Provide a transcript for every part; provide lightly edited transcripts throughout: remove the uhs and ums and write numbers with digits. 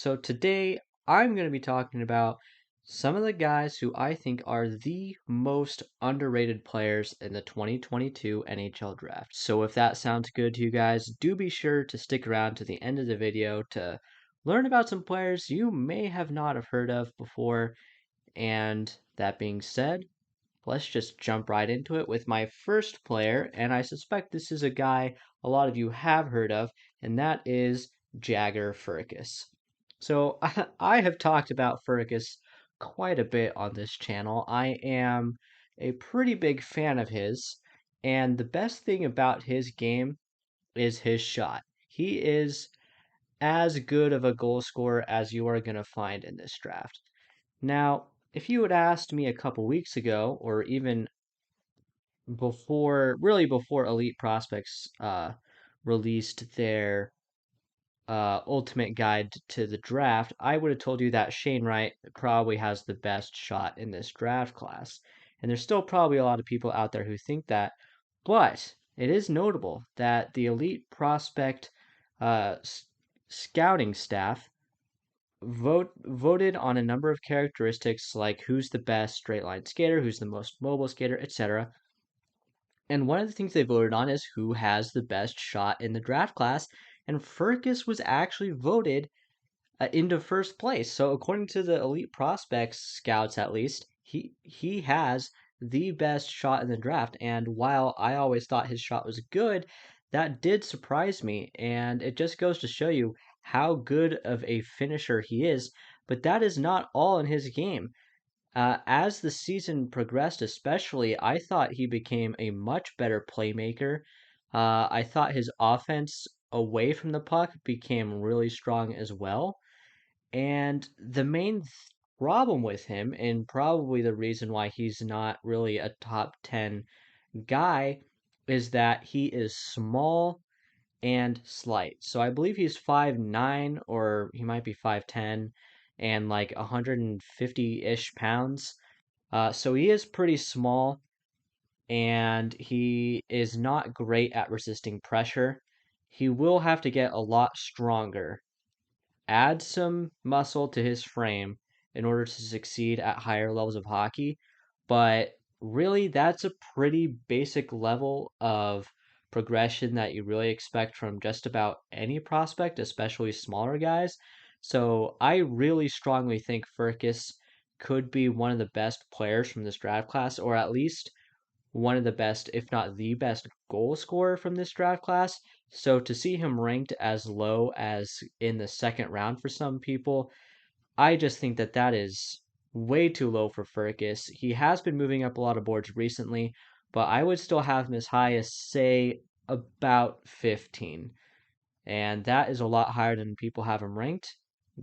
So today I'm going to be talking about some of the guys who I think are the most underrated players in the 2022 NHL draft. So if that sounds good to you guys, do be sure to stick around to the end of the video to learn about some players you may have not have heard of before. And that being said, let's just jump right into it with my first player, and I suspect this is a guy a lot of you have heard of, and that is Jagger Firkus. So I have talked about Firkus quite a bit on this channel. I am a pretty big fan of his, and the best thing about his game is his shot. He is as good of a goal scorer as you are going to find in this draft. Now, if you had asked me a couple weeks ago, or even before Elite Prospects released their ultimate guide to the draft, I would have told you that Shane Wright probably has the best shot in this draft class. And there's still probably a lot of people out there who think that, but it is notable that the Elite Prospect uh, scouting staff voted on a number of characteristics like who's the best straight line skater, who's the most mobile skater, etc. And one of the things they voted on is who has the best shot in the draft class. And Firkus was actually voted into first place. So according to the Elite Prospects scouts, at least, he has the best shot in the draft. And while I always thought his shot was good, that did surprise me. And it just goes to show you how good of a finisher he is. But that is not all in his game. As the season progressed, especially, I thought he became a much better playmaker. I thought his offense away from the puck became really strong as well. And the main problem with him, and probably the reason why he's not really a top 10 guy, is that he is small and slight. So I believe he's 5'9", or he might be 5'10", and like 150-ish pounds. So he is pretty small, and he is not great at resisting pressure. He will have to get a lot stronger, add some muscle to his frame in order to succeed at higher levels of hockey. But really, that's a pretty basic level of progression that you really expect from just about any prospect, especially smaller guys. So I really strongly think Firkus could be one of the best players from this draft class, or at least one of the best, if not the best, goal scorer from this draft class. So to see him ranked as low as in the second round for some people, I just think that that is way too low for Firkus. He has been moving up a lot of boards recently, but I would still have him as high as, say, about 15. And that is a lot higher than people have him ranked.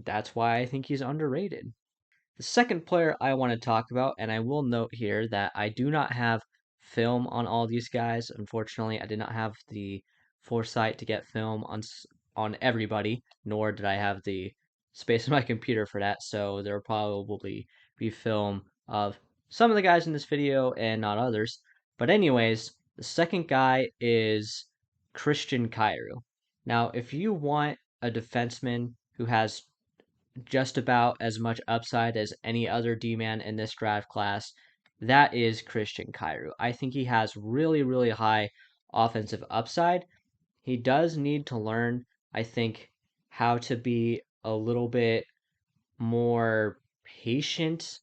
That's why I think he's underrated. The second player I want to talk about, and I will note here that I do not have film on all these guys. Unfortunately, I did not have the foresight to get film on everybody, nor did I have the space in my computer for that. So there will probably be film of some of the guys in this video and not others. But anyways, the second guy is Christian Kyrou. Now, if you want a defenseman who has just about as much upside as any other D-man in this draft class, that is Christian Kyrou. I think he has really, really high offensive upside. He does need to learn, I think, how to be a little bit more patient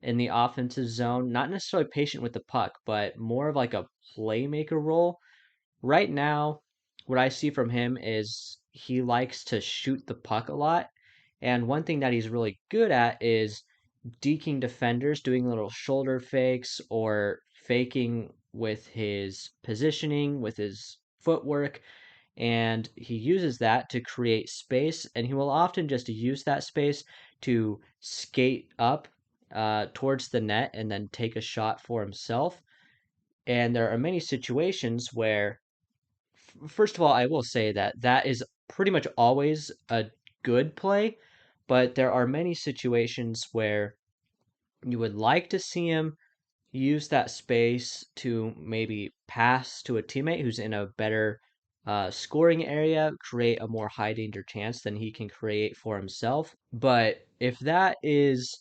in the offensive zone. Not necessarily patient with the puck, but more of like a playmaker role. Right now, what I see from him is he likes to shoot the puck a lot. And one thing that he's really good at is deking defenders, doing little shoulder fakes or faking with his positioning, with his footwork. And he uses that to create space. And he will often just use that space to skate up towards the net and then take a shot for himself. And there are many situations where first of all, I will say that that is pretty much always a good play, but there are many situations where you would like to see him use that space to maybe pass to a teammate who's in a better scoring area create a more high danger chance than he can create for himself. But if that is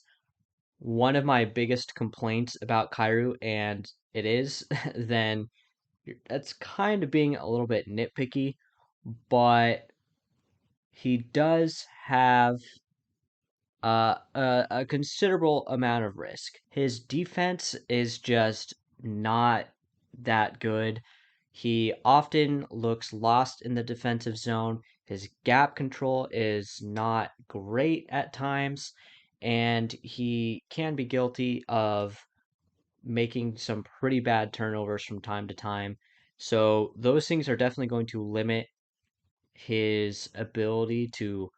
one of my biggest complaints about Kyrou, and it is, then that's kind of being a little bit nitpicky. But he does have a considerable amount of risk. His defense is just not that good. He often looks lost in the defensive zone. His gap control is not great at times, and he can be guilty of making some pretty bad turnovers from time to time. So, those things are definitely going to limit his ability to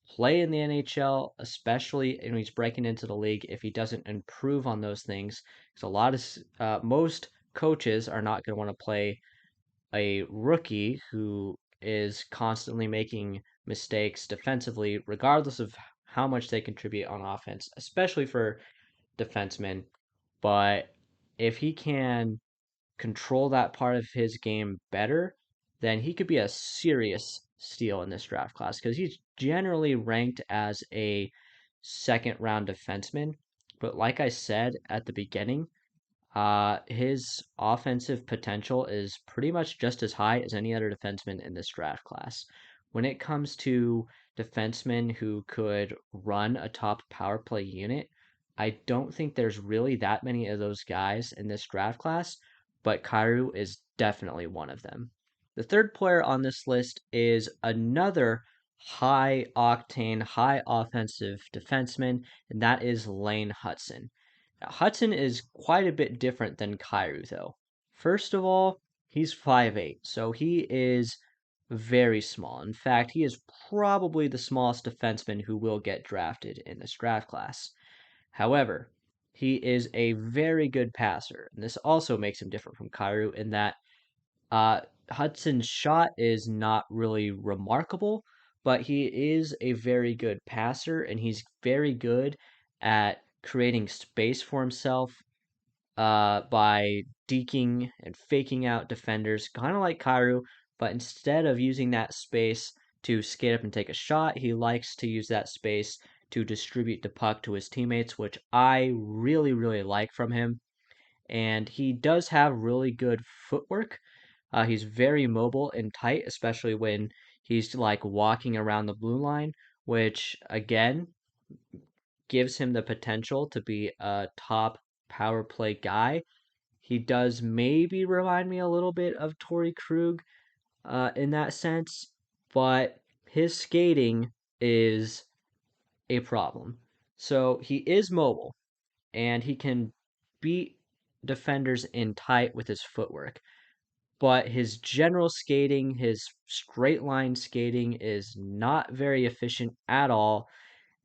play in the NHL, especially when he's breaking into the league, if he doesn't improve on those things. Because most coaches are not going to want to play a rookie who is constantly making mistakes defensively, regardless of how much they contribute on offense, especially for defensemen. But if he can control that part of his game better, then he could be a serious steal in this draft class because he's generally ranked as a second round defenseman. But like I said at the beginning, his offensive potential is pretty much just as high as any other defenseman in this draft class. When it comes to defensemen who could run a top power play unit, I don't think there's really that many of those guys in this draft class, but Kyrou is definitely one of them. The third player on this list is another high octane, high offensive defenseman, and that is Lane Hutson. Hutson is quite a bit different than Kyrou, though. First of all, he's 5'8", so he is very small. In fact, he is probably the smallest defenseman who will get drafted in this draft class. However, he is a very good passer, and this also makes him different from Kyrou in that uh, Hutson's shot is not really remarkable, but he is a very good passer, and he's very good at creating space for himself by deking and faking out defenders, kind of like Kyrou, but instead of using that space to skate up and take a shot, he likes to use that space to distribute the puck to his teammates, which I really, really like from him. And he does have really good footwork. He's very mobile and tight, especially when he's like walking around the blue line, which again gives him the potential to be a top power play guy. He does maybe remind me a little bit of Torrey Krug in that sense, but his skating is a problem. So he is mobile and he can beat defenders in tight with his footwork, but his general skating, his straight line skating is not very efficient at all.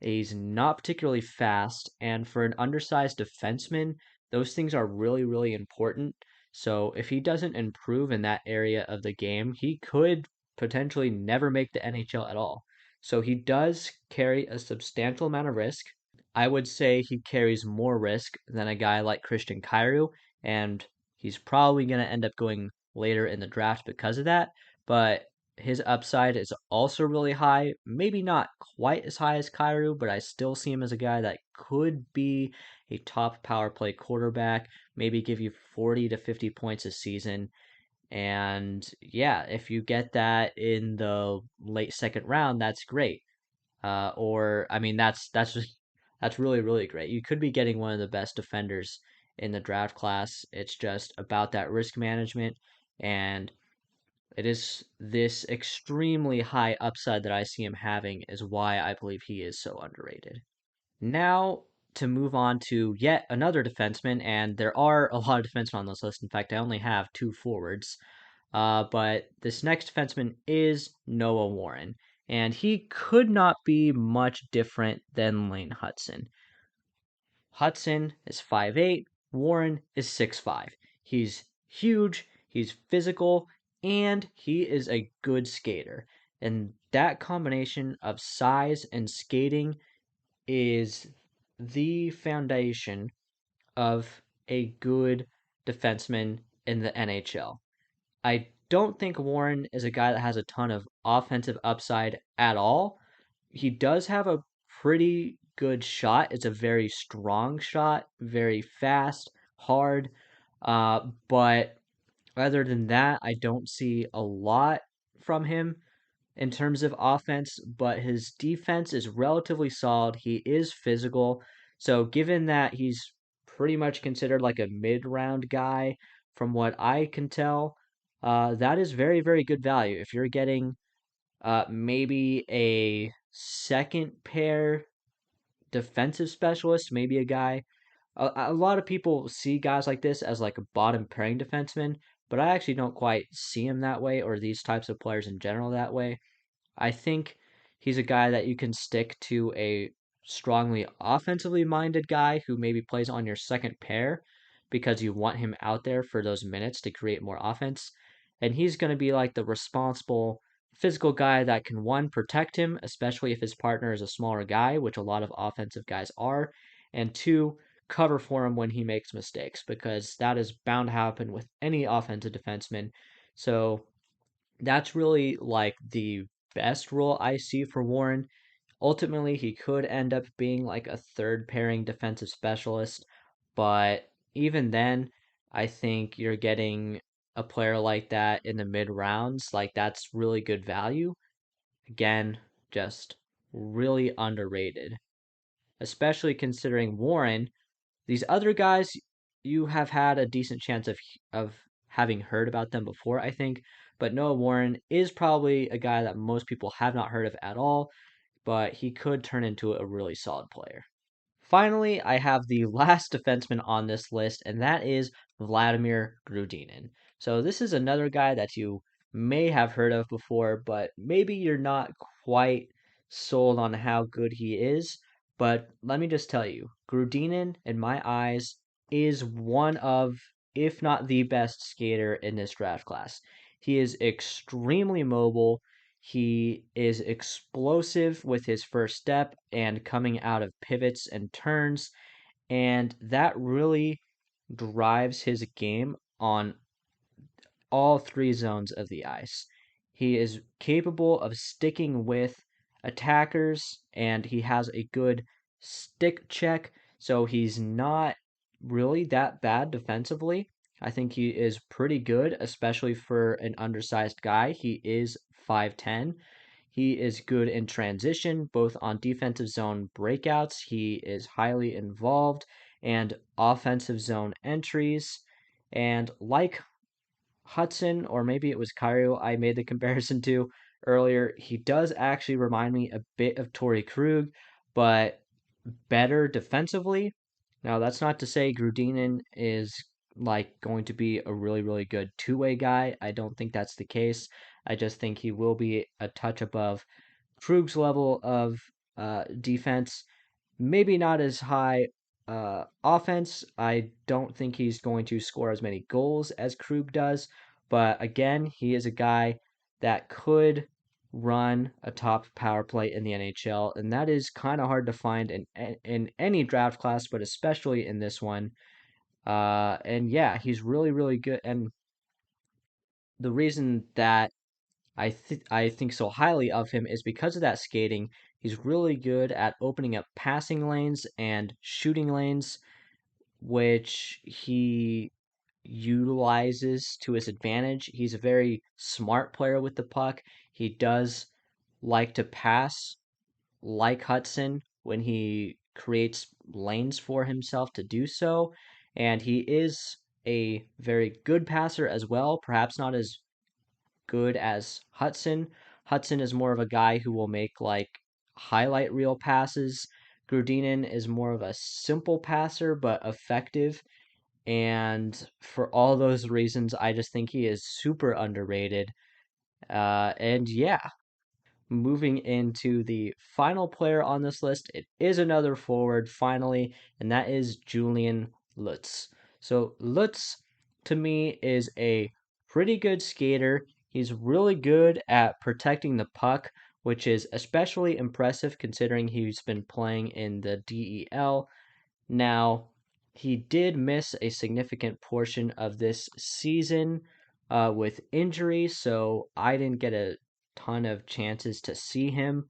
He's not particularly fast, and for an undersized defenseman, those things are really, really important. So if he doesn't improve in that area of the game, he could potentially never make the NHL at all. So he does carry a substantial amount of risk. I would say he carries more risk than a guy like Christian Kyrou, and he's probably going to end up going later in the draft because of that. But his upside is also really high. Maybe not quite as high as Kyrou, but I still see him as a guy that could be a top power play quarterback, maybe give you 40 to 50 points a season. And yeah, if you get that in the late second round, that's great. Or I mean, that's really really great. You could be getting one of the best defenders in the draft class. It's just about that risk management, and it is this extremely high upside that I see him having is why I believe he is so underrated. Now to move on to yet another defenseman, and there are a lot of defensemen on this list. In fact, I only have two forwards. But this next defenseman is Noah Warren, and he could not be much different than Lane Hutson. Hutson is 5'8", Warren is 6'5". He's huge, he's physical, and he is a good skater. And that combination of size and skating is the foundation of a good defenseman in the NHL. I don't think Warren is a guy that has a ton of offensive upside at all. He does have a pretty good shot. It's a very strong shot, very fast, hard. But other than that, I don't see a lot from him in terms of offense, but his defense is relatively solid. He is physical. So, given that he's pretty much considered like a mid round guy, from what I can tell, that is very, very good value. If you're getting maybe a second pair defensive specialist, maybe a guy. A lot of people see guys like this as like a bottom pairing defenseman, but I actually don't quite see him that way, or these types of players in general that way. I think he's a guy that you can stick to a strongly offensively minded guy who maybe plays on your second pair because you want him out there for those minutes to create more offense. And he's going to be like the responsible physical guy that can, one, protect him, especially if his partner is a smaller guy, which a lot of offensive guys are, and two, cover for him when he makes mistakes because that is bound to happen with any offensive defenseman. So that's really like the best role I see for Warren. Ultimately, he could end up being like a third pairing defensive specialist, but even then, I think you're getting a player like that in the mid rounds. Like, that's really good value. Again, just really underrated, especially considering Warren. These other guys, you have had a decent chance of having heard about them before, I think. But Noah Warren is probably a guy that most people have not heard of at all, but he could turn into a really solid player. Finally, I have the last defenseman on this list, and that is Vladimir Grudinin. So this is another guy that you may have heard of before, but maybe you're not quite sold on how good he is. But let me just tell you, Grudinin, in my eyes, is one of, if not the best skater in this draft class. He is extremely mobile. He is explosive with his first step and coming out of pivots and turns, and that really drives his game on all three zones of the ice. He is capable of sticking with attackers and he has a good stick check, so he's not really that bad defensively. I think he is pretty good, especially for an undersized guy. He is 5'10. He is good in transition, both on defensive zone breakouts. He is highly involved and offensive zone entries. And like Hutson, or maybe it was Kyrou I made the comparison to earlier, he does actually remind me a bit of Torrey Krug, but better defensively. Now, that's not to say Grudinin is like going to be a really, really good two-way guy. I don't think that's the case. I just think he will be a touch above Krug's level of defense. Maybe not as high offense. I don't think he's going to score as many goals as Krug does. But again, he is a guy that could run a top power play in the NHL, and that is kind of hard to find in any draft class, but especially in this one. And yeah, he's really, really good. And the reason that I think so highly of him is because of that skating. He's really good at opening up passing lanes and shooting lanes, which he utilizes to his advantage. He's a very smart player with the puck. He does like to pass like Hutson when he creates lanes for himself to do so, and he is a very good passer as well, perhaps not as good as Hutson. Hutson is more of a guy who will make like highlight reel passes. Grudinin is more of a simple passer but effective. And for all those reasons, I just think he is super underrated. And yeah, moving into the final player on this list, it is another forward finally, and that is Julian Lutz. So Lutz to me is a pretty good skater. He's really good at protecting the puck, which is especially impressive considering he's been playing in the DEL. Now, he did miss a significant portion of this season with injury, so I didn't get a ton of chances to see him,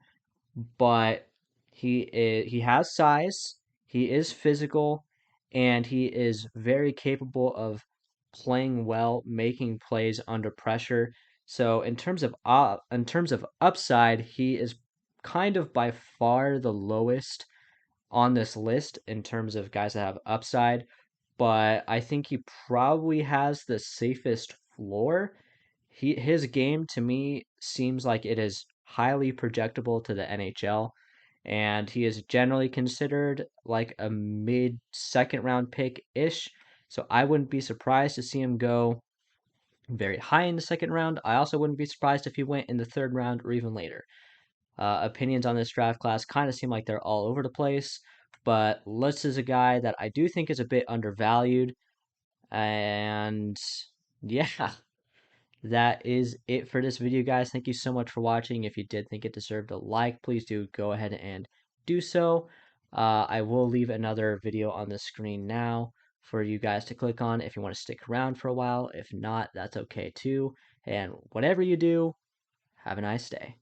but he has size, he is physical, and he is very capable of playing well, making plays under pressure. So in terms of upside, he is kind of by far the lowest on this list in terms of guys that have upside, but I think he probably has the safest floor. His game to me seems like it is highly projectable to the NHL, and he is generally considered like a mid second round pick ish. So I wouldn't be surprised to see him go very high in the second round. I also wouldn't be surprised if he went in the third round or even later. Opinions on this draft class kind of seem like they're all over the place, but Lutz is a guy that I do think is a bit undervalued. And yeah, that is it for this video, guys. Thank you so much for watching. If you did think it deserved a like, please do go ahead and do so. I will leave another video on the screen now for you guys to click on if you want to stick around for a while. If not, that's okay too. And whatever you do, have a nice day.